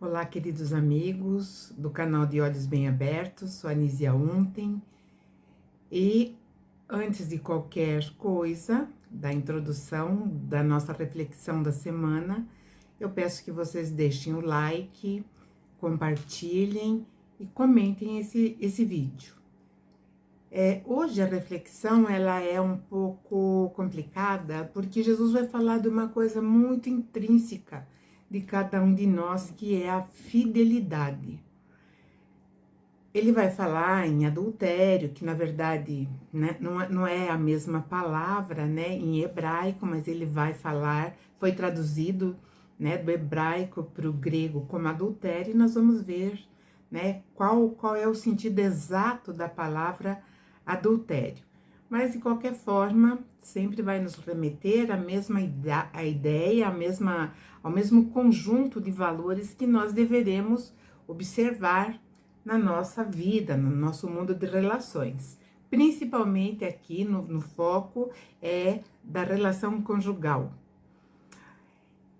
Olá, queridos amigos do canal de Olhos Bem Abertos, sou a Nísia Unten. E antes de qualquer coisa, da introdução da nossa reflexão da semana, eu peço que vocês deixem o like, compartilhem e comentem esse vídeo. Hoje a reflexão ela é um pouco complicada, porque Jesus vai falar de uma coisa muito intrínseca de cada um de nós, que é a fidelidade. Ele vai falar em adultério, que na verdade, né, não é a mesma palavra, né, em hebraico, mas ele vai falar, foi traduzido, né, do hebraico para o grego como adultério, e nós vamos ver, né, qual é o sentido exato da palavra adultério. Mas, de qualquer forma, sempre vai nos remeter à mesma ideia, ao mesmo conjunto de valores que nós deveremos observar na nossa vida, no nosso mundo de relações. Principalmente aqui no foco da relação conjugal.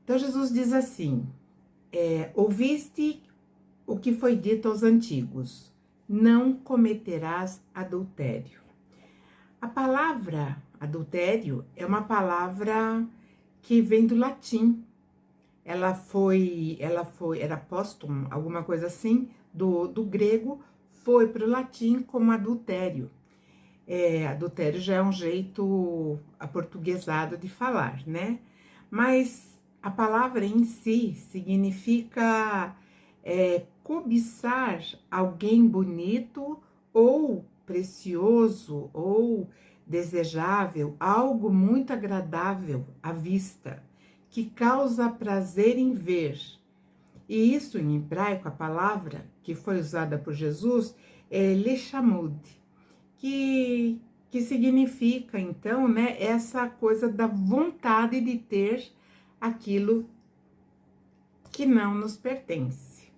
Então, Jesus diz assim, ouviste o que foi dito aos antigos, não cometerás adultério. A palavra adultério é uma palavra que vem do latim. Era póstumo, alguma coisa assim, do grego, foi para o latim como adultério. Adultério já é um jeito aportuguesado de falar, né? Mas a palavra em si significa cobiçar alguém bonito ou precioso ou desejável, algo muito agradável à vista, que causa prazer em ver. E isso em hebraico, a palavra que foi usada por Jesus é lechamud, que significa então, né, essa coisa da vontade de ter aquilo que não nos pertence.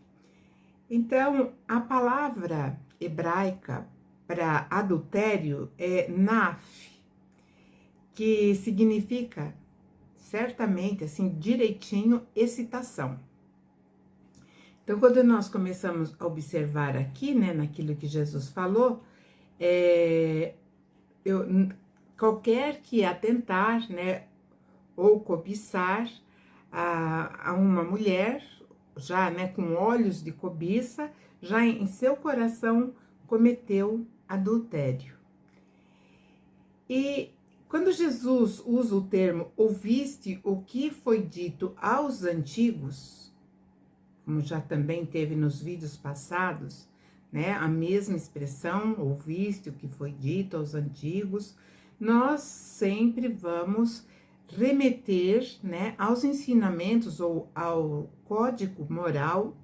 Então, a palavra hebraica para adultério é naf, que significa certamente, assim, direitinho, excitação. Então, quando nós começamos a observar aqui, né, naquilo que Jesus falou, qualquer que atentar, né, ou cobiçar a uma mulher, já, né, com olhos de cobiça, já em seu coração cometeu adultério. E quando Jesus usa o termo ouviste o que foi dito aos antigos, como já também teve nos vídeos passados, né, a mesma expressão, ouviste o que foi dito aos antigos, nós sempre vamos remeter, né, aos ensinamentos ou ao código moral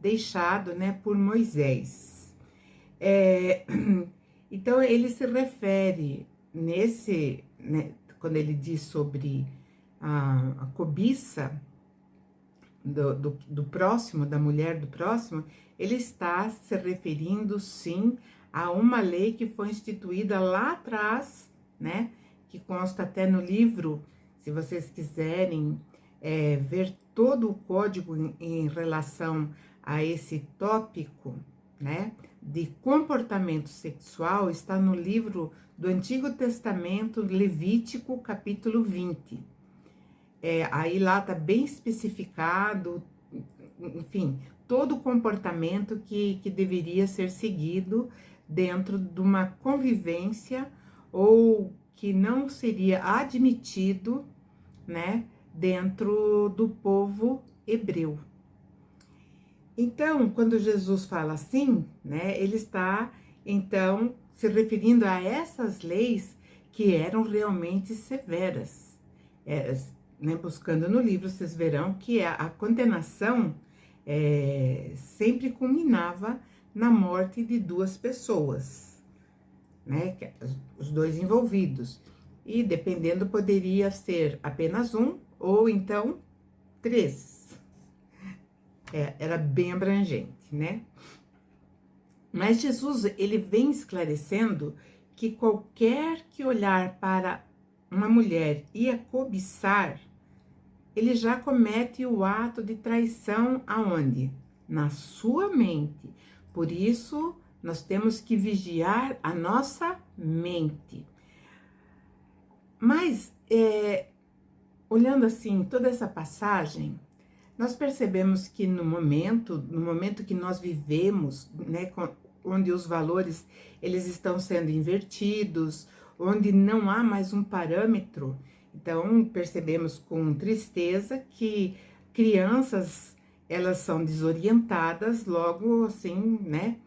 deixado, né, por Moisés. Então, ele se refere né, quando ele diz sobre a cobiça do próximo, da mulher do próximo, ele está se referindo, sim, a uma lei que foi instituída lá atrás, né, que consta até no livro, se vocês quiserem ver todo o código em relação a esse tópico, né, de comportamento sexual, está no livro do Antigo Testamento, Levítico, capítulo 20. Aí lá está bem especificado, enfim, todo o comportamento que deveria ser seguido dentro de uma convivência ou que não seria admitido, né, dentro do povo hebreu. Então, quando Jesus fala assim, né, ele está, então, se referindo a essas leis que eram realmente severas. Né, buscando no livro, vocês verão que a condenação sempre culminava na morte de duas pessoas, né, os dois envolvidos. E, dependendo, poderia ser apenas um ou, então, 3. Era bem abrangente, né? Mas Jesus, ele vem esclarecendo que qualquer que olhar para uma mulher e a cobiçar, ele já comete o ato de traição aonde? na sua mente. Por isso, nós temos que vigiar a nossa mente. Mas, olhando assim toda essa passagem, nós percebemos que no momento que nós vivemos, né, onde os valores eles estão sendo invertidos, onde não há mais um parâmetro, então percebemos com tristeza que crianças elas são desorientadas logo assim, né,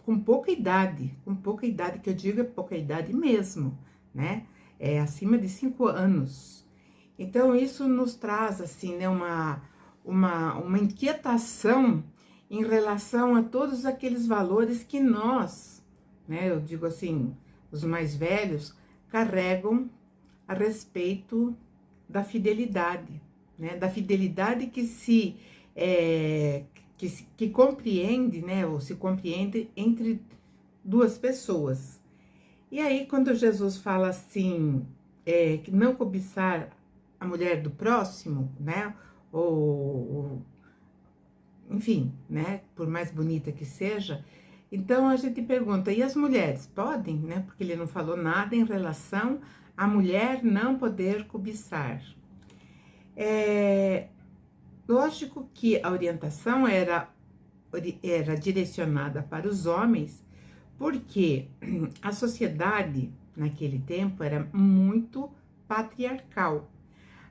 com pouca idade que eu digo é pouca idade mesmo, né, acima de 5 anos. Então isso nos traz assim, né, uma inquietação em relação a todos aqueles valores que nós, né, eu digo assim, os mais velhos, carregam a respeito da fidelidade, né, da fidelidade que compreende, né, ou se compreende entre duas pessoas. E aí, quando Jesus fala assim, que não cobiçar a mulher do próximo, né, ou enfim, né, por mais bonita que seja, então a gente pergunta, e as mulheres podem, né, porque ele não falou nada em relação à mulher não poder cobiçar. Lógico que a orientação era direcionada para os homens, porque a sociedade naquele tempo era muito patriarcal.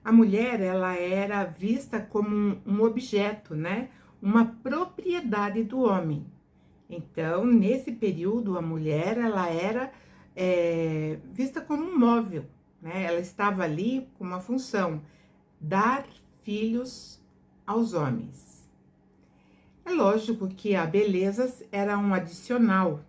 A mulher, ela era vista como um objeto, né? Uma propriedade do homem. Então, nesse período, a mulher, ela era vista como um móvel, né? Ela estava ali com uma função, dar filhos aos homens. É lógico que a beleza era um adicional.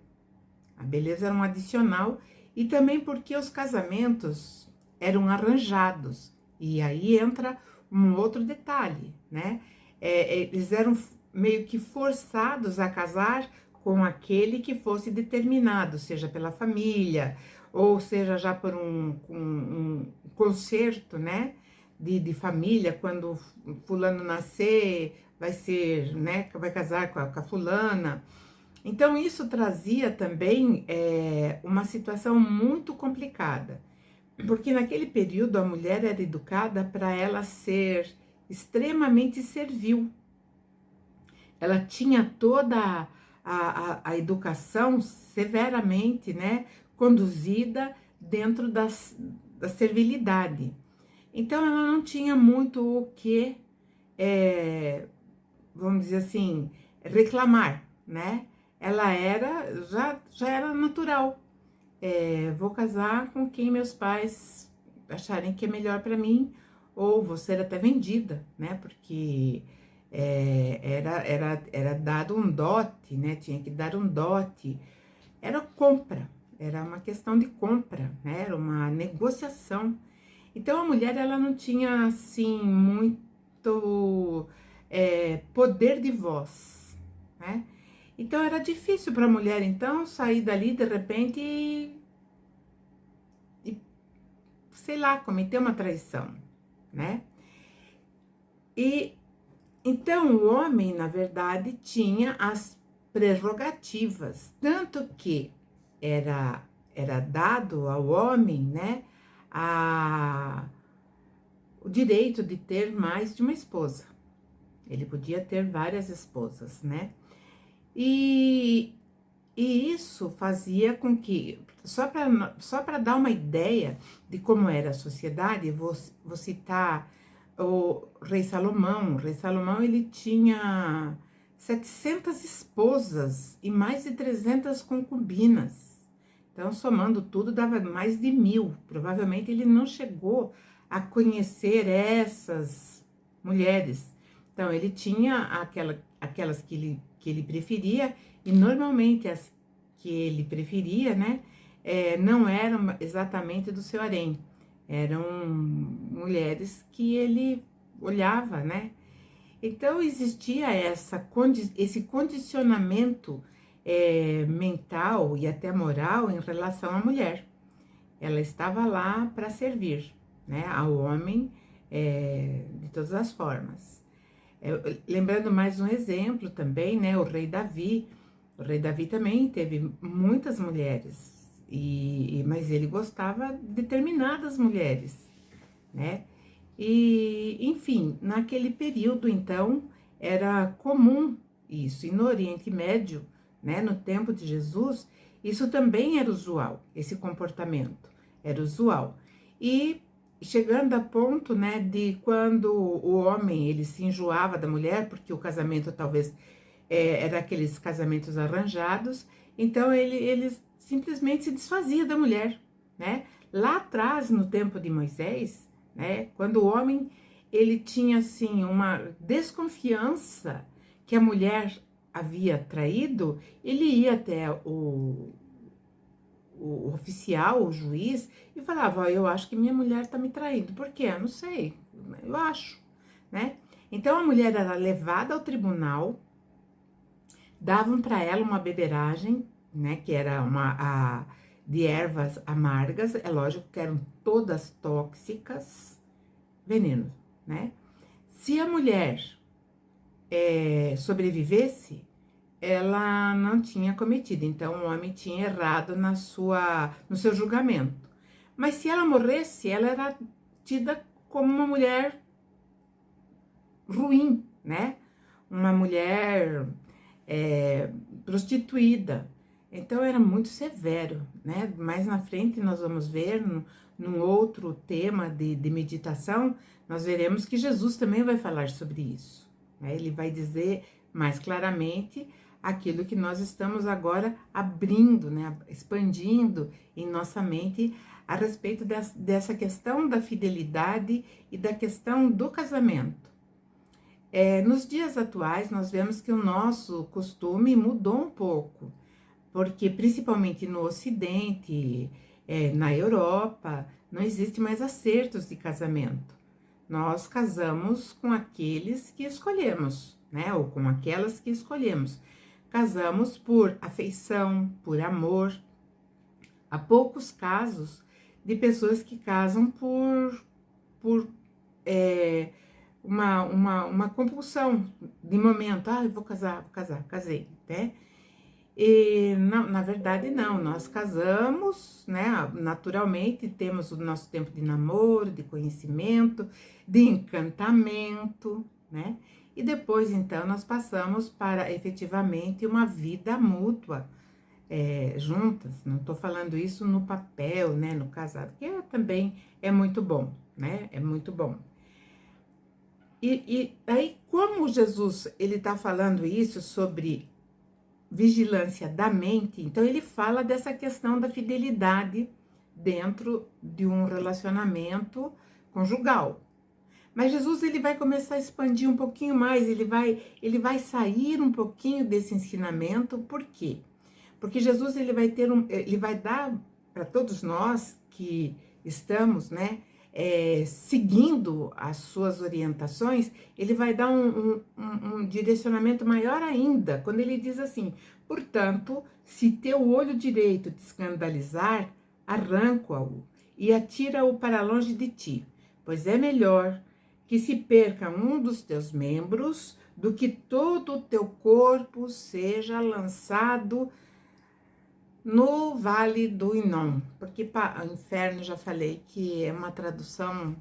A beleza era um adicional e também porque os casamentos eram arranjados. E aí entra um outro detalhe, né? Eles eram meio que forçados a casar com aquele que fosse determinado, seja pela família, ou seja já por um concerto, né? De família, quando fulano nascer, vai ser, né? Vai casar com a fulana. Então, isso trazia também uma situação muito complicada. Porque naquele período a mulher era educada para ela ser extremamente servil. Ela tinha toda a educação severamente, né, conduzida dentro da servilidade. Então ela não tinha muito o que, vamos dizer assim, reclamar, né? Ela já era natural. Vou casar com quem meus pais acharem que é melhor para mim, ou vou ser até vendida, né? Porque era dado um dote, né? Tinha que dar um dote. Era compra, era uma questão de compra, né? Era uma negociação. Então a mulher ela não tinha assim muito poder de voz, né? Então era difícil para a mulher então sair dali de repente e sei lá, cometer uma traição, né? E então o homem, na verdade, tinha as prerrogativas, tanto que era dado ao homem, né, o direito de ter mais de uma esposa. Ele podia ter várias esposas, né? E isso fazia com que, só para dar uma ideia de como era a sociedade, vou citar o rei Salomão. O rei Salomão ele tinha 700 esposas e mais de 300 concubinas. Então, somando tudo, dava mais de 1000. Provavelmente ele não chegou a conhecer essas mulheres. Então, ele tinha aquelas que ele preferia, e normalmente as que ele preferia, né, não eram exatamente do seu harém, eram mulheres que ele olhava, né. Então existia esse condicionamento mental e até moral em relação à mulher. Ela estava lá para servir, né, ao homem de todas as formas. Lembrando mais um exemplo também, né? O rei Davi. O rei Davi também teve muitas mulheres, mas ele gostava de determinadas mulheres, né? E, enfim, naquele período, então, era comum isso. E no Oriente Médio, né, no tempo de Jesus, isso também era usual, esse comportamento era usual. E chegando a ponto, né, de quando o homem, ele se enjoava da mulher, porque o casamento talvez era aqueles casamentos arranjados, então ele simplesmente se desfazia da mulher, né? Lá atrás, no tempo de Moisés, né, quando o homem ele tinha assim uma desconfiança que a mulher havia traído, ele ia até o oficial, o juiz, e falava: eu acho que minha mulher está me traindo. Por quê? Eu não sei, eu acho, né? Então a mulher era levada ao tribunal, davam para ela uma beberagem, né, que era de ervas amargas, é lógico que eram todas tóxicas, veneno, né? Se a mulher sobrevivesse, ela não tinha cometido, então o homem tinha errado no seu julgamento. Mas se ela morresse, ela era tida como uma mulher ruim, né? Uma mulher prostituída. Então era muito severo, né? Mais na frente nós vamos ver, num outro tema de meditação, nós veremos que Jesus também vai falar sobre isso, né? Ele vai dizer mais claramente aquilo que nós estamos agora abrindo, né? Expandindo em nossa mente a respeito dessa questão da fidelidade e da questão do casamento. Nos dias atuais, nós vemos que o nosso costume mudou um pouco, porque principalmente no Ocidente, na Europa, não existe mais acertos de casamento. Nós casamos com aqueles que escolhemos, né? Ou com aquelas que escolhemos. Casamos por afeição, por amor. Há poucos casos de pessoas que casam por uma compulsão de momento. Eu vou casar, casei, né? E na verdade não, nós casamos, né? Naturalmente temos o nosso tempo de namoro, de conhecimento, de encantamento, né? E depois então nós passamos para efetivamente uma vida mútua, juntas. Não estou falando isso no papel, né? No casado, que também é muito bom, né? É muito bom. E aí, como Jesus ele está falando isso sobre vigilância da mente, então ele fala dessa questão da fidelidade dentro de um relacionamento conjugal. Mas Jesus ele vai começar a expandir um pouquinho mais, ele vai sair um pouquinho desse ensinamento. Por quê? Porque Jesus ele vai dar para todos nós que estamos, né, seguindo as suas orientações, ele vai dar um direcionamento maior ainda, quando ele diz assim: portanto, se teu olho direito te escandalizar, arranca-o e atira-o para longe de ti, pois é melhor que se perca um dos teus membros do que todo o teu corpo seja lançado no Vale do Inom, porque inferno já falei que é uma tradução,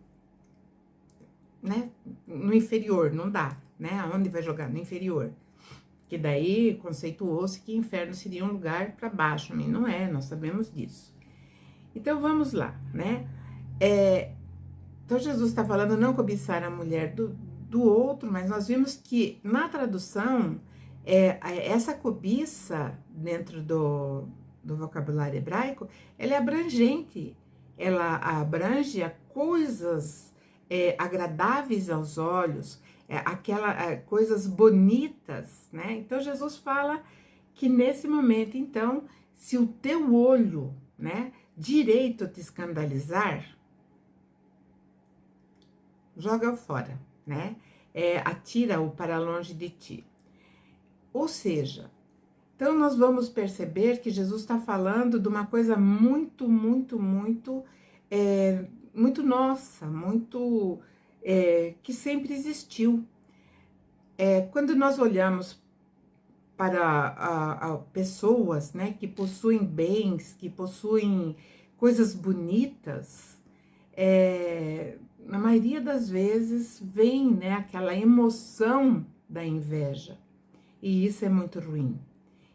né, no inferior, não dá, né, aonde vai jogar? No inferior, que daí conceituou-se que inferno seria um lugar para baixo, mas não é, nós sabemos disso. Então vamos lá, né, então Jesus está falando não cobiçar a mulher do outro, mas nós vimos que na tradução, essa cobiça dentro do vocabulário hebraico, ela é abrangente, ela abrange a coisas agradáveis aos olhos, coisas bonitas, né? Então Jesus fala que nesse momento, então, se o teu olho, né, direito te escandalizar, joga fora, né? Atira-o para longe de ti. Ou seja, então nós vamos perceber que Jesus está falando de uma coisa muito, muito, muito, muito nossa, muito que sempre existiu. Quando nós olhamos para pessoas, né, que possuem bens, que possuem coisas bonitas, na maioria das vezes vem, né, aquela emoção da inveja. E isso é muito ruim.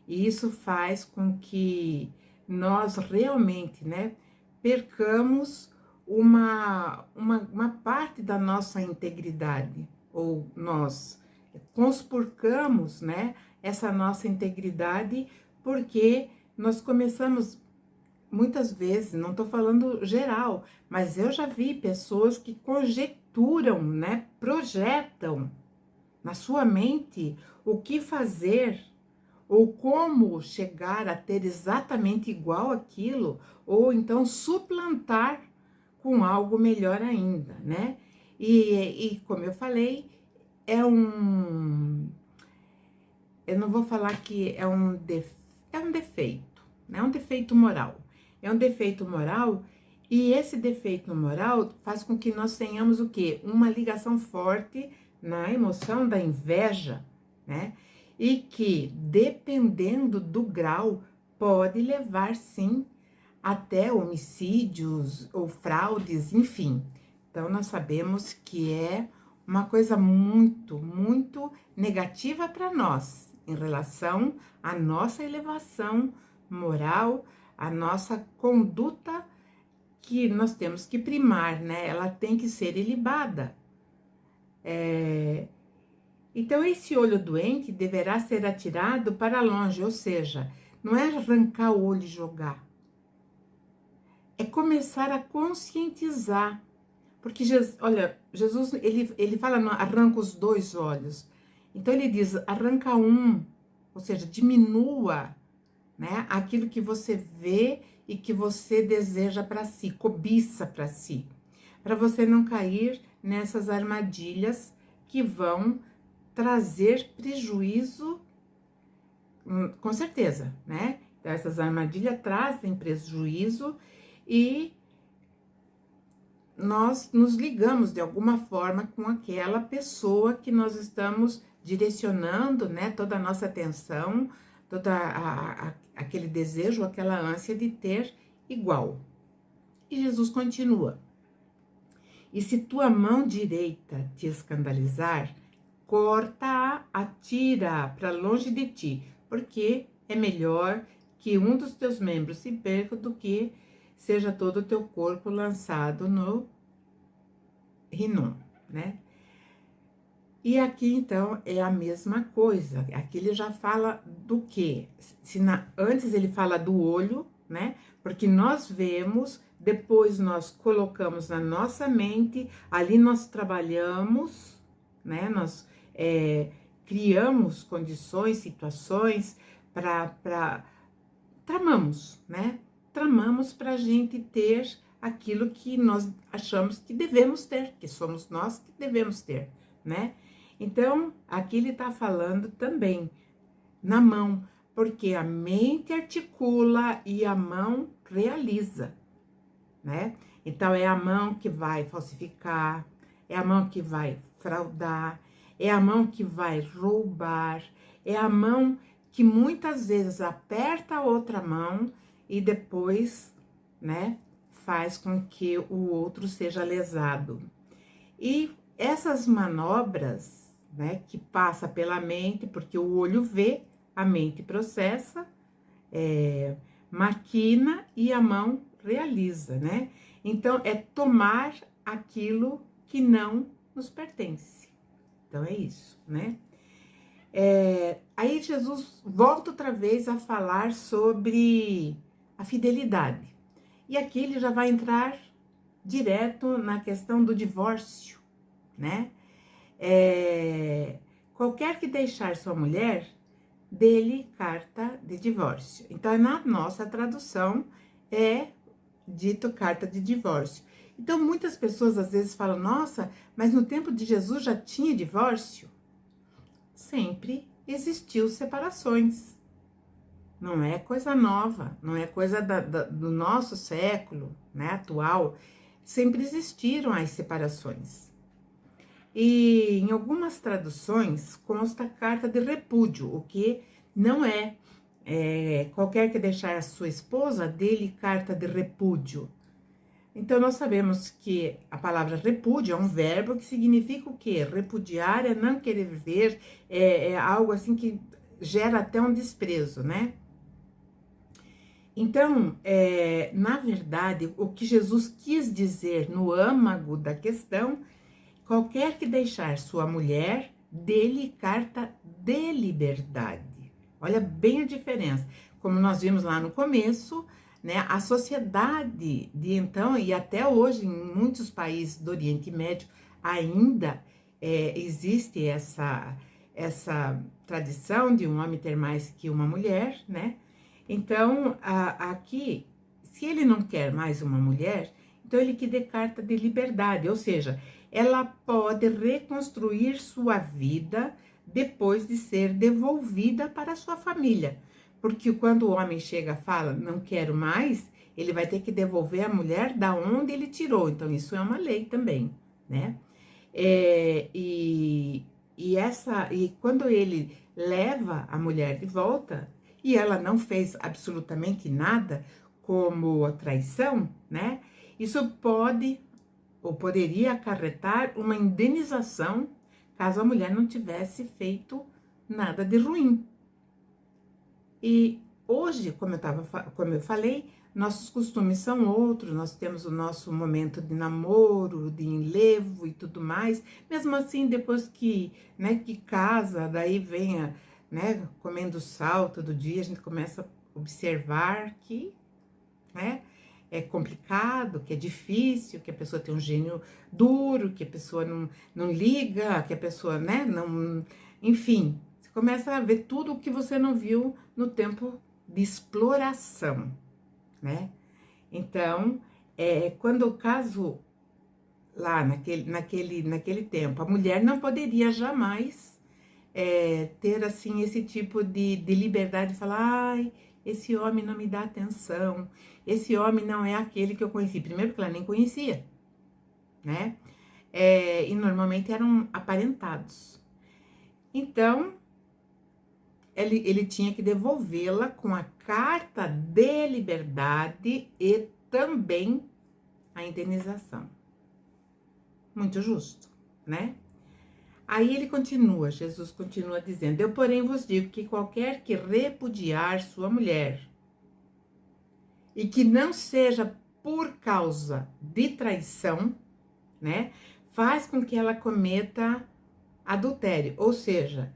E isso faz com que nós realmente, né, percamos uma parte da nossa integridade, ou nós conspurcamos, né, essa nossa integridade, porque nós começamos, muitas vezes, não estou falando geral, mas eu já vi pessoas que conjecturam, né, projetam na sua mente o que fazer, ou como chegar a ter exatamente igual aquilo, ou então suplantar com algo melhor ainda, né? E como eu falei, eu não vou falar que é um defeito, né? É um defeito moral. É um defeito moral, e esse defeito moral faz com que nós tenhamos o quê? Uma ligação forte na emoção da inveja, né? E que, dependendo do grau, pode levar, sim, até homicídios ou fraudes, enfim. Então, nós sabemos que é uma coisa muito, muito negativa para nós, em relação à nossa elevação moral, à nossa conduta, que nós temos que primar, né? Ela tem que ser ilibada. Então, esse olho doente deverá ser atirado para longe, ou seja, não é arrancar o olho e jogar, é começar a conscientizar. Porque, olha, Jesus, ele fala, não, arranca os dois olhos. Então, ele diz, arranca um, ou seja, diminua, né, aquilo que você vê e que você deseja para si, cobiça para si, para você não cair nessas armadilhas que vão trazer prejuízo, com certeza, né? Então, essas armadilhas trazem prejuízo e nós nos ligamos de alguma forma com aquela pessoa que nós estamos direcionando, né, toda a nossa atenção, aquele desejo, aquela ânsia de ter igual. E Jesus continua: e se tua mão direita te escandalizar, corta-a, atira-a para longe de ti, porque é melhor que um dos teus membros se perca do que seja todo o teu corpo lançado no Hinnom, né? E aqui, então, é a mesma coisa. Aqui ele já fala do quê? Antes ele fala do olho, né? Porque nós vemos, depois nós colocamos na nossa mente, ali nós trabalhamos, né? Nós criamos condições, situações tramamos, né? Tramamos para a gente ter aquilo que nós achamos que devemos ter, que somos nós que devemos ter, né? Então, aqui ele está falando também na mão, porque a mente articula e a mão realiza, né? Então, é a mão que vai falsificar, é a mão que vai fraudar, é a mão que vai roubar, é a mão que muitas vezes aperta a outra mão e depois, né, faz com que o outro seja lesado. E essas manobras, né, que passa pela mente, porque o olho vê, a mente processa, maquina e a mão realiza, né? Então, é tomar aquilo que não nos pertence. Então, é isso, né? Aí Jesus volta outra vez a falar sobre a fidelidade. E aqui ele já vai entrar direto na questão do divórcio, né? Qualquer que deixar sua mulher, dê-lhe carta de divórcio. Então, na nossa tradução, é dito carta de divórcio. Então, muitas pessoas às vezes falam, nossa, mas no tempo de Jesus já tinha divórcio? Sempre existiu separações. Não é coisa nova, não é coisa do nosso século, né, atual. Sempre existiram as separações. E em algumas traduções consta carta de repúdio, o que não é, qualquer que deixar a sua esposa, dê-lhe carta de repúdio. Então, nós sabemos que a palavra repúdio é um verbo que significa o quê? Repudiar é não querer viver, é algo assim que gera até um desprezo, né? Então, na verdade, o que Jesus quis dizer no âmago da questão, qualquer que deixar sua mulher, dê-lhe carta de liberdade. Olha bem a diferença. Como nós vimos lá no começo, né, a sociedade de então, e até hoje em muitos países do Oriente Médio, ainda existe essa tradição de um homem ter mais que uma mulher, né? Então, aqui, se ele não quer mais uma mulher, então ele que dê carta de liberdade, ou seja, ela pode reconstruir sua vida depois de ser devolvida para a sua família. Porque quando o homem chega e fala, não quero mais, ele vai ter que devolver a mulher da onde ele tirou. Então, isso é uma lei também, né? E quando ele leva a mulher de volta, e ela não fez absolutamente nada, como a traição, né? Isso pode ou poderia acarretar uma indenização caso a mulher não tivesse feito nada de ruim. E hoje, como eu falei, nossos costumes são outros, nós temos o nosso momento de namoro, de enlevo e tudo mais. Mesmo assim, depois que, né, que casa, daí venha, né, comendo sal todo dia, a gente começa a observar que, né, é complicado, que é difícil, que a pessoa tem um gênio duro, que a pessoa não liga, que a pessoa, né, não... Enfim, você começa a ver tudo o que você não viu no tempo de exploração, né? Então, quando o caso lá naquele tempo, a mulher não poderia jamais ter assim esse tipo de liberdade de falar, ai, esse homem não me dá atenção, esse homem não é aquele que eu conheci. Primeiro porque ela nem conhecia, né? E normalmente eram aparentados. Então, ele tinha que devolvê-la com a carta de liberdade e também a indenização. Muito justo, né? Aí ele continua, Jesus continua dizendo, eu porém vos digo que qualquer que repudiar sua mulher e que não seja por causa de traição, né, faz com que ela cometa adultério. Ou seja,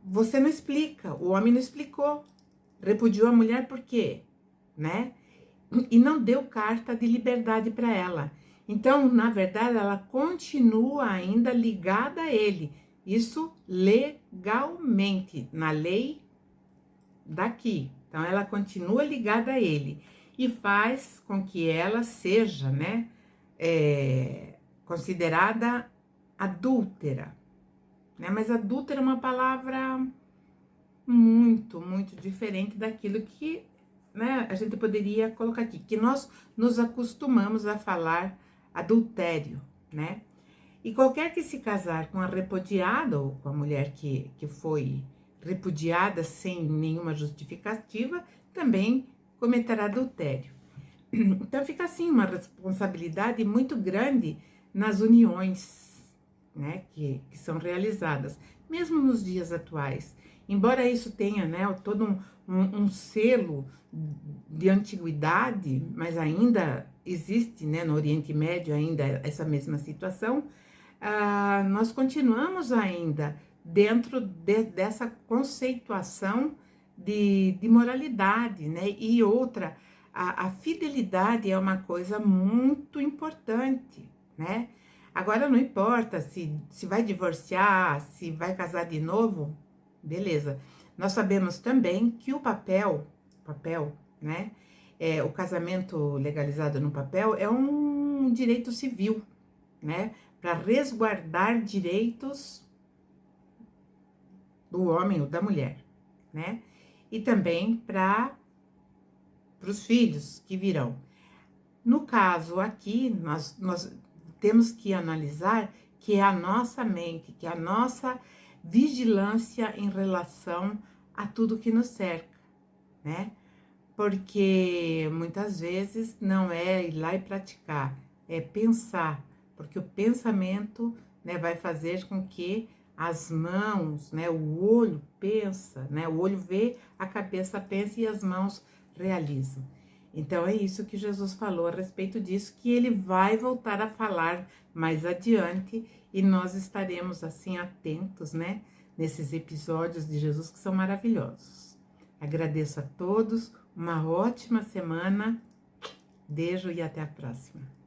você não explica, o homem não explicou, repudiou a mulher por quê, né? E não deu carta de liberdade para ela. Então, na verdade, ela continua ainda ligada a ele. Isso legalmente, na lei daqui. Então, ela continua ligada a ele. E faz com que ela seja, né, considerada adúltera. Né? Mas adúltera é uma palavra muito, muito diferente daquilo que, né, a gente poderia colocar aqui, que nós nos acostumamos a falar adultério, né? E qualquer que se casar com a repudiada ou com a mulher que foi repudiada sem nenhuma justificativa, também cometerá adultério. Então fica assim uma responsabilidade muito grande nas uniões, né, que são realizadas, mesmo nos dias atuais. Embora isso tenha, né, todo um selo de antiguidade, mas ainda existe, né, no Oriente Médio ainda essa mesma situação, nós continuamos ainda dentro dessa conceituação de moralidade, né? E outra, a fidelidade é uma coisa muito importante, né? Agora não importa se vai divorciar, se vai casar de novo, beleza. Nós sabemos também que o papel, né? O casamento legalizado no papel é um direito civil, né? Para resguardar direitos do homem ou da mulher, né? E também para os filhos que virão. No caso aqui, nós temos que analisar que é a nossa mente, que é a nossa vigilância em relação a tudo que nos cerca, né? Porque muitas vezes não é ir lá e praticar, é pensar, porque o pensamento, né, vai fazer com que as mãos, né, o olho pensa, né, o olho vê, a cabeça pensa e as mãos realizam. Então é isso que Jesus falou a respeito disso, que ele vai voltar a falar mais adiante e nós estaremos assim atentos, né, nesses episódios de Jesus que são maravilhosos. Agradeço a todos, uma ótima semana, beijo e até a próxima.